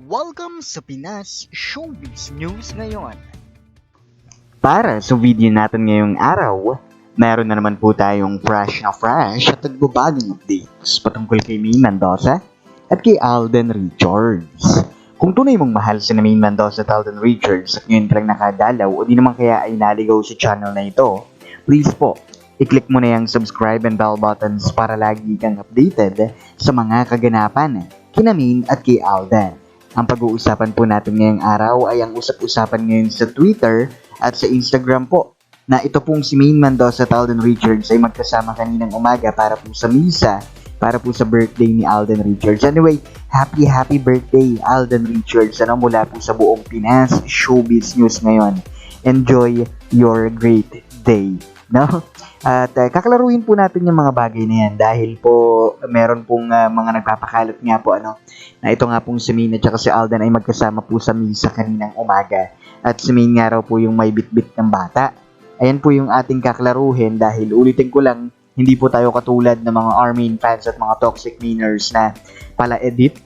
Welcome sa Pinas Showbiz News ngayon. Para sa video natin ngayong araw, meron na naman po tayong fresh at nagbabagong updates patungkol kay Maine Mendoza at kay Alden Richards. Kung tunay mong mahal si Maine Mendoza at Alden Richards at ngayon ka lang nakadalaw o di naman kaya ay naligaw sa channel na ito, please po, i-click mo na yung subscribe and bell buttons para lagi kang updated sa mga kaganapan kina Maine at kay Alden. Ang pag-uusapan po natin ngayong araw ay ang usap-usapan ngayon sa Twitter at sa Instagram po na ito pong si Maine Mendoza at Alden Richards ay magkasama kaninang umaga para po sa misa, para po sa birthday ni Alden Richards. Anyway, happy birthday Alden Richards mula po sa buong Pinas Showbiz News ngayon. Enjoy your great day. No? At kaklaruin po natin yung mga bagay na yan dahil po meron pong mga nagpapakalat nga po na ito nga pong si Maine at saka si Alden ay magkasama po sa misa kaninang umaga at si Maine nga raw po yung may bitbit ng bata. Ayan po yung ating kaklaruhin dahil ulitin ko lang, hindi po tayo katulad ng mga Armin fans at mga toxic Mainers na pala edit,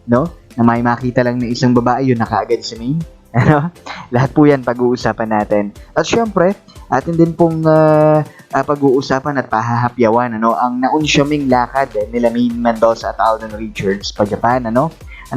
no? Na may makita lang na isang babae yun nakaagad si Maine. Lahat po yan pag-uusapan natin. At syempre, atin din pong pag-uusapan at pahahapyawan ang naunsyaming lakad nila Maine Mendoza at Alden Richards pa Japan. Ang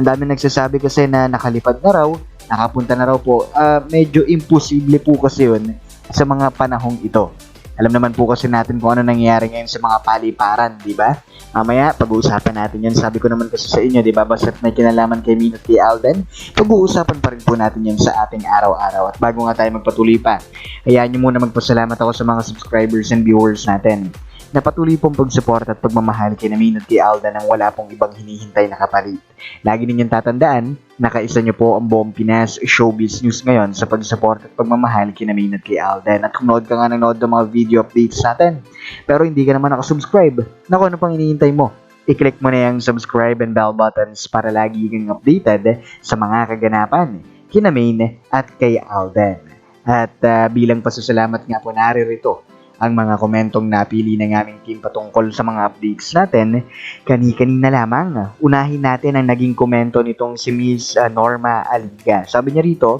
dami nagsasabi kasi na nakalipad na raw, nakapunta na raw po. Medyo imposible po kasi yun sa mga panahong ito. Alam naman po kasi natin kung ano nangyayari ngayon sa mga paliparan, di ba? Mamaya, pag-uusapan natin yan. Sabi ko naman kasi sa inyo, di ba? Basta't may kinalaman kay Maine at kay Alden, pag-uusapan pa rin po natin yan sa ating araw-araw. At bago nga tayo magpatuloy pa, hayaan nyo muna magpasalamat ako sa mga subscribers and viewers natin na patuloy pong pag-support at pagmamahal kay Maine at kay Alden nang wala pong ibang hinihintay na kapalit. Lagi ninyong tatandaan, nakaisa nyo po ang buong Pinas Showbiz News ngayon sa pag-support at pagmamahal kay Maine at kay Alden. At kung nood ka nga nanood ng mga video updates natin, pero hindi ka naman nakasubscribe, naku, ano pang hinihintay mo? I-click mo na yung subscribe and bell buttons para lagi kang updated sa mga kaganapan kina Maine at kay Alden. At bilang pasasalamat nga po naririto ang mga komentong napili ng aming team patungkol sa mga updates natin. Kani-kanina lamang, unahin natin ang naging komento nitong si Miss Norma Aliga. Sabi niya rito,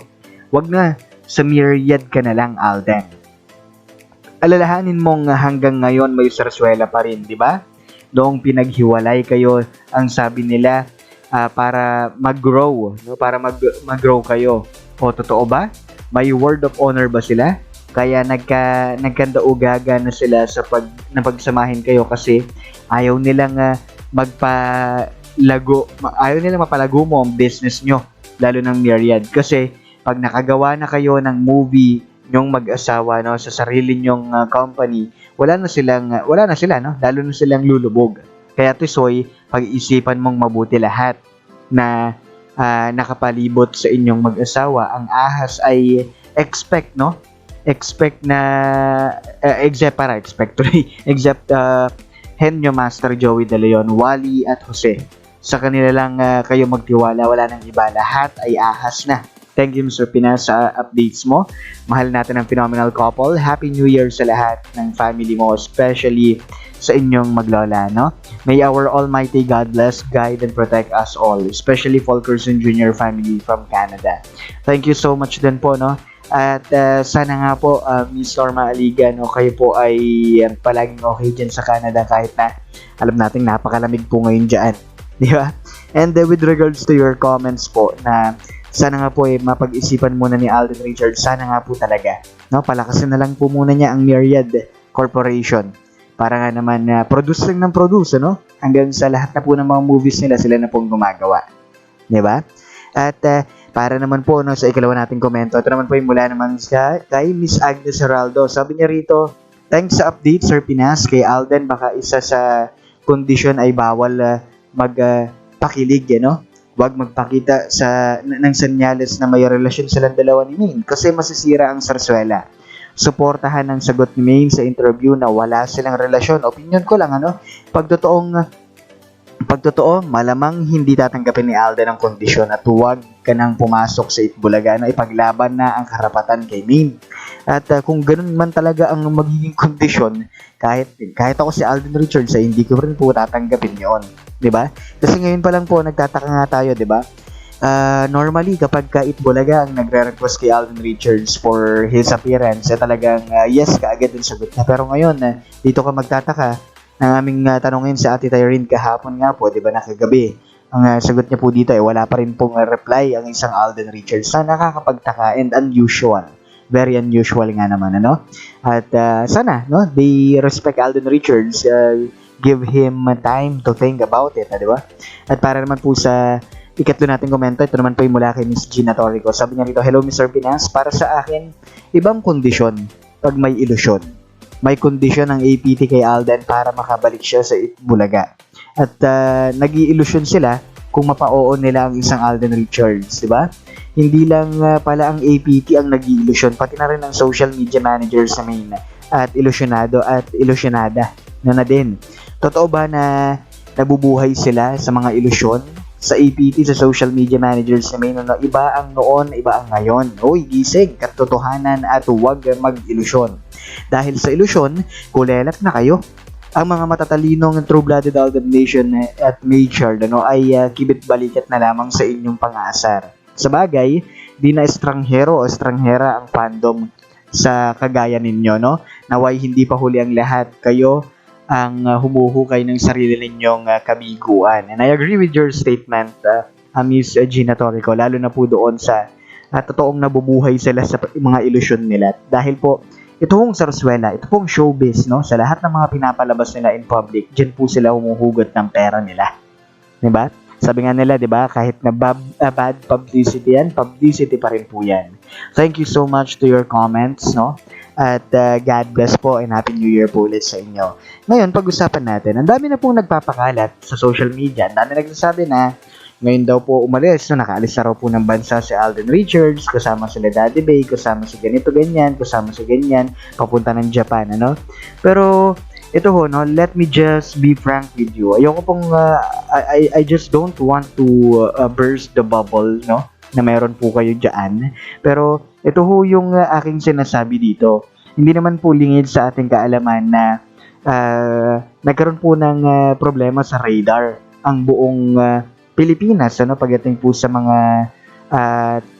wag na, sa myriad ka na lang, Alden. Alalahanin mong hanggang ngayon may sarsuela pa rin, di ba? Noong pinaghiwalay kayo, ang sabi nila, para mag-grow, no? Para mag-grow kayo. O, totoo ba? May word of honor ba sila? Kaya nagkandaugaga na sila sa napagsamahin kayo kasi ayaw nilang ayaw nilang mapalago mo ang business nyo, lalo ng myriad. Kasi pag nakagawa na kayo ng movie nyong mag-asawa sa sarili nyong company, wala na sila, no? Lalo na silang lulubog. Kaya Tisoy, pag-isipan mong mabuti lahat na nakapalibot sa inyong mag-asawa. Ang ahas ay except Henyo, Master Joey De Leon, Wally at Jose. Sa kanila lang kayo magtiwala, wala nang iba. Lahat ay ahas na. Thank you, Mr. Pinas, sa updates mo. Mahal natin ang phenomenal couple. Happy New Year sa lahat ng family mo, especially sa inyong maglola, no? May our Almighty God bless, guide, and protect us all, especially Fulkerson Jr. family from Canada. Thank you so much din po, no? At sana nga po, Miss Norma Aliga, kayo po ay palaging okay dyan sa Canada kahit na alam natin napakalamig po ngayon dyan. Di ba? And with regards to your comments po na sana nga po mapag-isipan muna ni Alden Richards, sana nga po talaga. No? Palakasin na lang po muna niya ang Myriad Corporation para nga naman produce lang ng produce, no? Hanggang sa lahat na po ng mga movies nila, sila na pong gumagawa. Di ba? At para naman po sa ikalawa nating komento, ito naman po yung mula naman kay Miss Agnes Heraldo. Sabi niya rito, thanks sa update, Sir Pinas. Kay Alden, baka isa sa kondisyon ay bawal magpakilig, Huwag magpakita ng senyales na may relasyon silang dalawa ni Maine kasi masisira ang sarsuela. Suportahan ang sagot ni Maine sa interview na wala silang relasyon. Opinion ko lang, Pag totoo, malamang hindi tatanggapin ni Alden ang kondisyon at huwag ka nang pumasok sa Itbulaga na ipaglaban na ang karapatan kay Maine. At kung ganun man talaga ang magiging kondisyon, kahit ako si Alden Richards ay hindi ko rin po tatanggapin yon, 'di ba? Kasi ngayon pa lang po nagtataka nga tayo, 'di ba? Normally, kapag ka Itbulaga ang nagre-request kay Alden Richards for his appearance, talagang yes kaagad yung sagot niya. Pero ngayon, dito ka magtataka, ang aming tanongin sa Ate Tyrene kahapon nga po, di ba nakagabi, ang sagot niya po dito ay wala pa rin pong reply ang isang Alden Richards na nakakapagtaka and unusual. Very unusual nga naman, ano? At sana, no, they respect Alden Richards, give him time to think about it, di ba? At para naman po sa ikatlo natin komento, ito naman po yung mula kay Miss Gina Torrico. Sabi niya rito, hello Mr. Pinas, para sa akin, ibang kondisyon pag may ilusyon. May kondisyon ang APT kay Alden para makabalik siya sa Itbulaga. At nag-iilusyon sila kung mapa-oo nila ang isang Alden Richards, di ba? Hindi lang pala ang APT ang nag-iilusyon, pati na rin ang social media managers sa main at ilusyonado at ilusyonada na din. Totoo ba na nabubuhay sila sa mga ilusyon? Sa APT, sa social media managers na may iba ang noon, iba ang ngayon. Uy, gising, katotohanan at huwag mag-ilusyon. Dahil sa ilusyon, kulelat na kayo. Ang mga matatalinong True-Blooded Alden Nation at Maychard ay kibit-balikat na lamang sa inyong pang-aasar. Sa bagay, di na estranghero o estranghera ang fandom sa kagaya ninyo, no? Naway hindi pa huli ang lahat. Kayo ang humuhukay ng sarili ninyong kabiguan. And I agree with your statement, Miss Gina Torrico, lalo na po doon sa totoong nabubuhay sila sa mga ilusyon nila. Dahil po, ito pong sarsuela, ito pong showbiz, no? Sa lahat ng mga pinapalabas nila in public, dyan po sila humuhugot ng pera nila. Diba? Sabi nga nila, diba, kahit na bad publicity yan, publicity pa rin po yan. Thank you so much to your comments, no? At God bless po and Happy New Year po ulit sa inyo. Ngayon, pag-usapan natin, ang dami na pong nagpapakalat sa social media. Ang dami nagsasabi na ngayon daw po umalis, no, nakaalis na raw po ng bansa si Alden Richards, kasama sila Daddy Bay, kasama si ganito ganyan, kasama si ganyan, papunta ng Japan, ano? Pero ito ho, no, let me just be frank with you. Ayoko pong, I just don't want to burst the bubble, no, na meron po kayo dyan. Pero ito ho yung aking sinasabi dito. Hindi naman po lingid sa ating kaalaman na nagkaroon po ng problema sa radar ang buong Pilipinas, ano, pagdating po sa mga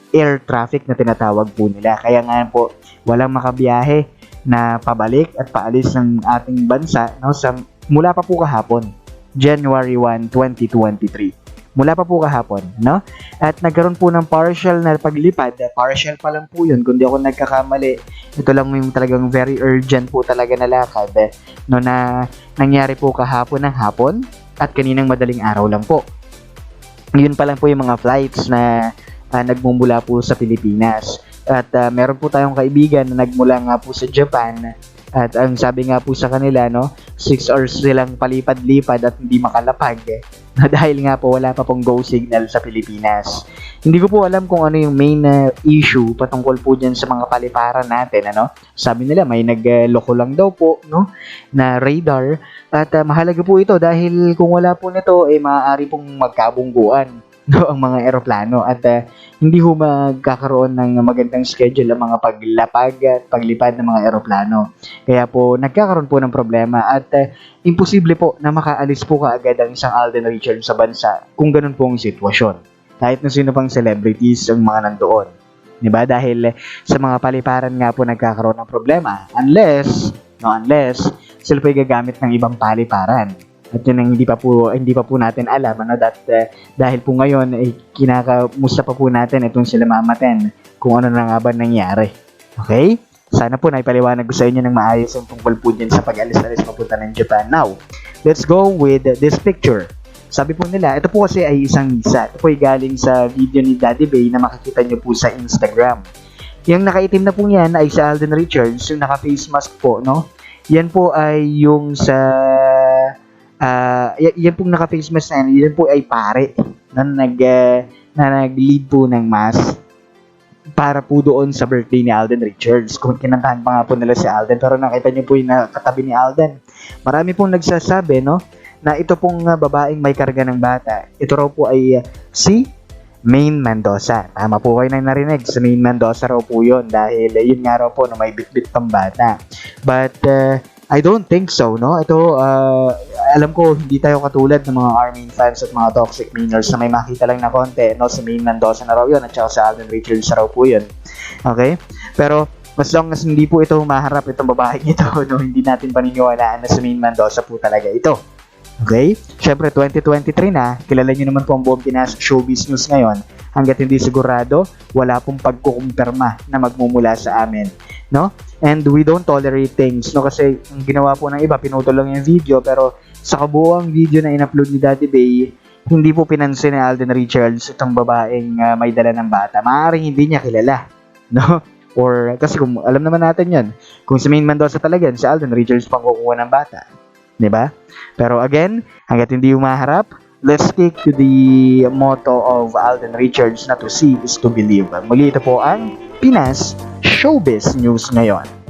air traffic na tinatawag po nila. Kaya nga po, walang makabiyahe na pabalik at paalis ng ating bansa, no, mula pa po kahapon, January 1, 2023. Mula pa po kahapon, no? At nagkaroon po ng partial na paglipad. Partial pa lang po yun, kundi ako nagkakamali. Ito lang yung talagang very urgent po talaga na lakad, no, na nangyari po kahapon ng hapon at kaninang madaling araw lang po. Yun pa lang po yung mga flights na nagmumula po sa Pilipinas. At meron po tayong kaibigan na nagmula nga po sa Japan. At ang sabi nga po sa kanila, no, 6 hours silang palipad-lipad at hindi makalapag. Dahil nga po wala pa pong go signal sa Pilipinas. Hindi ko po alam kung ano yung main issue patungkol po dyan sa mga paliparan natin, ano. Sabi nila may nagloko lang daw po, no, na radar. At mahalaga po ito dahil kung wala po nito, maaari pong magkabungguan, no, ang mga eroplano at hindi ho magkakaroon ng magandang schedule ang mga paglapag at paglipad ng mga eroplano. Kaya po nagkakaroon po ng problema at imposible po na makaalis po kaagad ang isang Alden Richards sa bansa kung ganun po ang sitwasyon. Kahit na sino pang celebrities ang mga nandoon. Diba? Dahil sa mga paliparan nga po nagkakaroon ng problema unless sila po gagamit ng ibang paliparan. At yun ang hindi pa po natin alam, ano, dahil po ngayon kinakamusta pa po natin itong sila Mama Ten kung ano na nga ba nangyari. Okay? Sana po naipaliwanag ko sa inyo ng maayos ang tungkol po dyan sa pag-alis-alis papunta ng Japan. Now, let's go with this picture. Sabi po nila, ito po kasi ay isang misa. Ito po ay galing sa video ni Daddy Bay na makikita nyo po sa Instagram. Yung nakaitim na po yan ay sa Alden Richards, yung naka-face mask po, no? Yan po ay yung sa yan pong naka-face mask na yan po ay pare na nag-lead po ng mass para po doon sa birthday ni Alden Richards. Kung kinantahan pa nga po nila si Alden, pero nakita niyo po yung nakatabi ni Alden. Marami pong nagsasabi, no, na ito pong babaeng may karga ng bata, ito raw po ay si Maine Mendoza. Tama po kayo na narinig, si Maine Mendoza raw po yun dahil yun nga raw po na may bit-bit pang bata. But I don't think so, no? Ito, alam ko, hindi tayo katulad ng mga Armin fans at mga toxic mainers na may makita lang na konti, no? Si Maine Mendoza na raw yun, at saka si Alden Richards na raw po yun. Okay? Pero, mas long as hindi po ito humaharap itong babaeng ito, no? Hindi natin paniniwalaan na si Maine Mendoza po talaga ito. Okay? Siyempre, 2023 na, kilala nyo naman po ang buong Pinas showbiz news ngayon. Hanggat hindi sigurado, wala pong pagkukumpirma na magmumula sa amin. No? And we don't tolerate things, no? Kasi ang ginawa po ng iba, pinutol lang yung video, pero sa kabuuang video na in-upload ni Daddy Bay, hindi po pinansin ni Alden Richards itong babaeng may dala ng bata. Maaaring hindi niya kilala, no? Or, kasi kung alam naman natin yan, kung si Maine Mendoza talaga yan, si Alden Richards pang kukuha ng bata. Diba? Pero again, hanggat hindi umaharap, let's stick to the motto of Alden Richards na to see is to believe. Muli ito po ang Pinas Showbiz News ngayon.